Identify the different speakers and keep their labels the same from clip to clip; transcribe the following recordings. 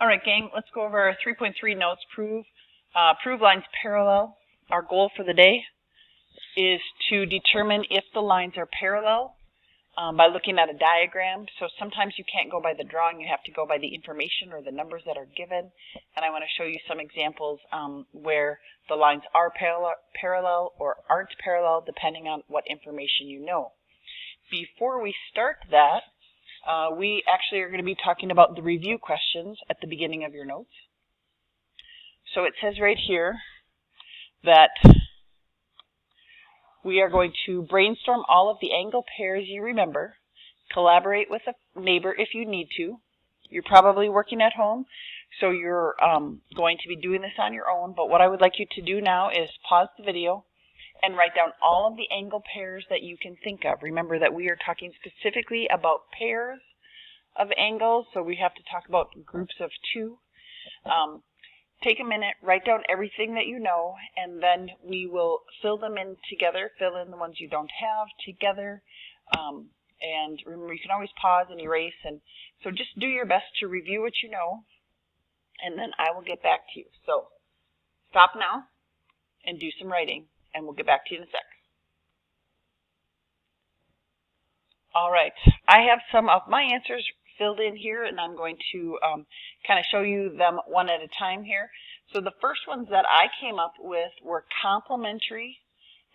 Speaker 1: All right, gang, let's go over our 3.3 notes. Prove lines parallel. Our goal for the day is to determine if the lines are parallel by looking at a diagram. So sometimes you can't go by the drawing, you have to go by the information or the numbers that are given. And I want to show you some examples where the lines are parallel or aren't parallel depending on what information you know. Before we start that, we actually are going to be talking about the review questions at the beginning of your notes. So it says right here that we are going to brainstorm all of the angle pairs you remember, collaborate with a neighbor if you need to. You're probably working at home, so you're going to be doing this on your own, but what I would like you to do now is pause the video and write down all of the angle pairs that you can think of. Remember that we are talking specifically about pairs of angles, so we have to talk about groups of two. Take a minute, write down everything that you know, and then we will fill them in together, fill in the ones you don't have together. And remember, you can always pause and erase, and so just do your best to review what you know, and then I will get back to you. So stop now and do some writing, and we'll get back to you in a sec. All right, I have some of my answers filled in here, and I'm going to kind of show you them one at a time here. So the first ones that I came up with were complementary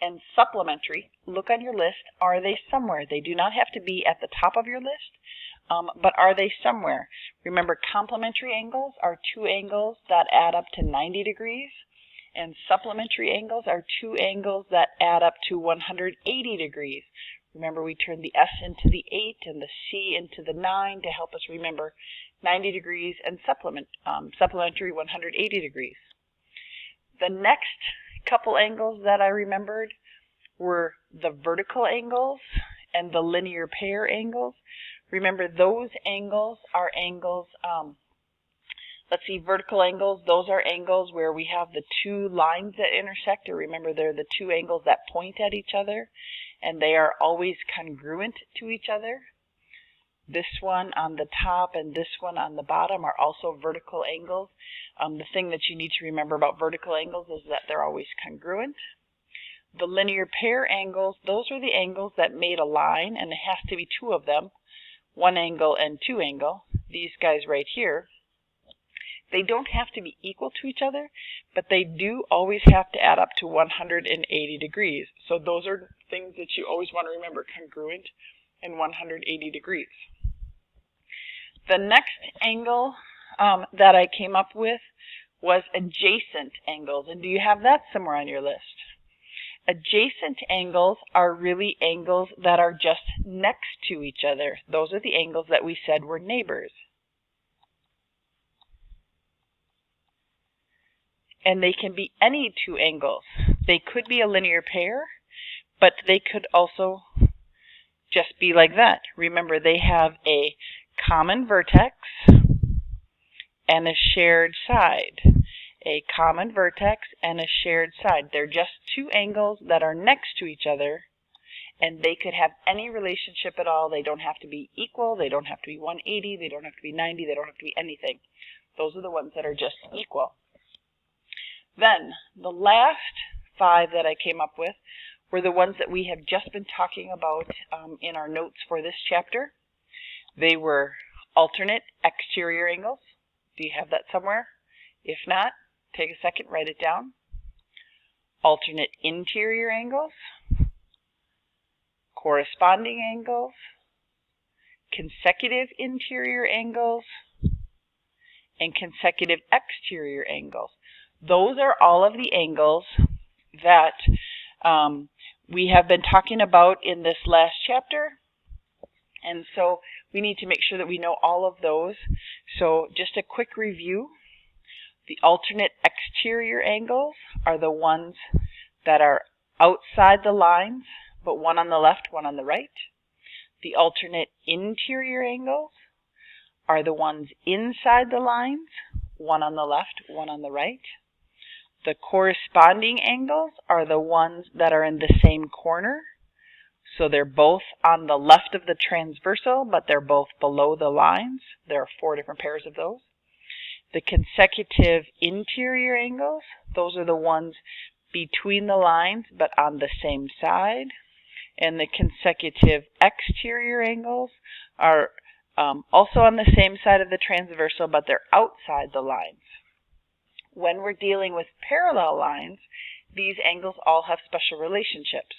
Speaker 1: and supplementary. Look on your list. Are they somewhere? They do not have to be at the top of your list, but are they somewhere? Remember, complementary angles are two angles that add up to 90 degrees. And supplementary angles are two angles that add up to 180 degrees. Remember, we turned the S into the 8 and the C into the 9 to help us remember 90 degrees and supplementary 180 degrees. The next couple angles that I remembered were the vertical angles and the linear pair angles. Remember, those angles are angles, let's see, vertical angles, those are angles where we have the two lines that intersect, or remember they're the two angles that point at each other, and they are always congruent to each other. This one on the top and this one on the bottom are also vertical angles. The thing that you need to remember about vertical angles is that they're always congruent. The linear pair angles, those are the angles that made a line, and it has to be two of them, one angle and two angle. These guys right here, they don't have to be equal to each other, but they do always have to add up to 180 degrees. So those are things that you always want to remember, congruent and 180 degrees. The next angle that I came up with was adjacent angles. And do you have that somewhere on your list? Adjacent angles are really angles that are just next to each other. Those are the angles that we said were neighbors. And they can be any two angles. They could be a linear pair, but they could also just be like that. Remember, they have a common vertex and a shared side. A common vertex and a shared side. They're just two angles that are next to each other, and they could have any relationship at all. They don't have to be equal. They don't have to be 180. They don't have to be 90. They don't have to be anything. Those are the ones that are just equal. Then, the last five that I came up with were the ones that we have just been talking about in our notes for this chapter. They were alternate exterior angles. Do you have that somewhere? If not, take a second, write it down. Alternate interior angles, corresponding angles, consecutive interior angles, and consecutive exterior angles. Those are all of the angles that we have been talking about in this last chapter. And so we need to make sure that we know all of those. So just a quick review. The alternate exterior angles are the ones that are outside the lines, but one on the left, one on the right. The alternate interior angles are the ones inside the lines, one on the left, one on the right. The corresponding angles are the ones that are in the same corner. So they're both on the left of the transversal, but they're both below the lines. There are 4 different pairs of those. The consecutive interior angles, those are the ones between the lines but on the same side. And the consecutive exterior angles are also on the same side of the transversal, but they're outside the lines. When we're dealing with parallel lines, these angles all have special relationships.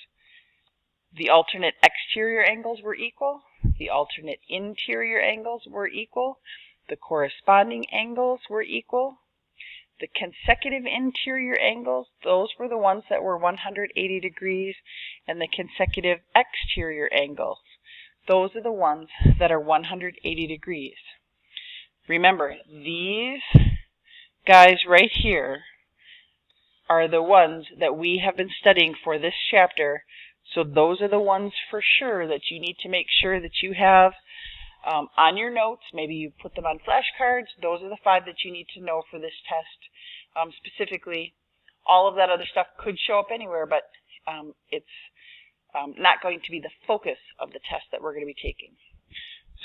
Speaker 1: The alternate exterior angles were equal. The alternate interior angles were equal. The corresponding angles were equal. The consecutive interior angles, those were the ones that were 180 degrees, and the consecutive exterior angles, those are the ones that are 180 degrees. Remember, these guys right here are the ones that we have been studying for this chapter, so those are the ones for sure that you need to make sure that you have on your notes. Maybe you put them on flashcards. Those are the 5 that you need to know for this test. Specifically, all of that other stuff could show up anywhere, but it's not going to be the focus of the test that we're going to be taking.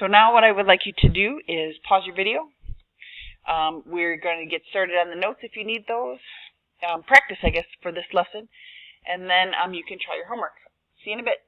Speaker 1: So now what I would like you to do is pause your video. We're going to get started on the notes if you need those. Practice, I guess, for this lesson. And then you can try your homework. See you in a bit.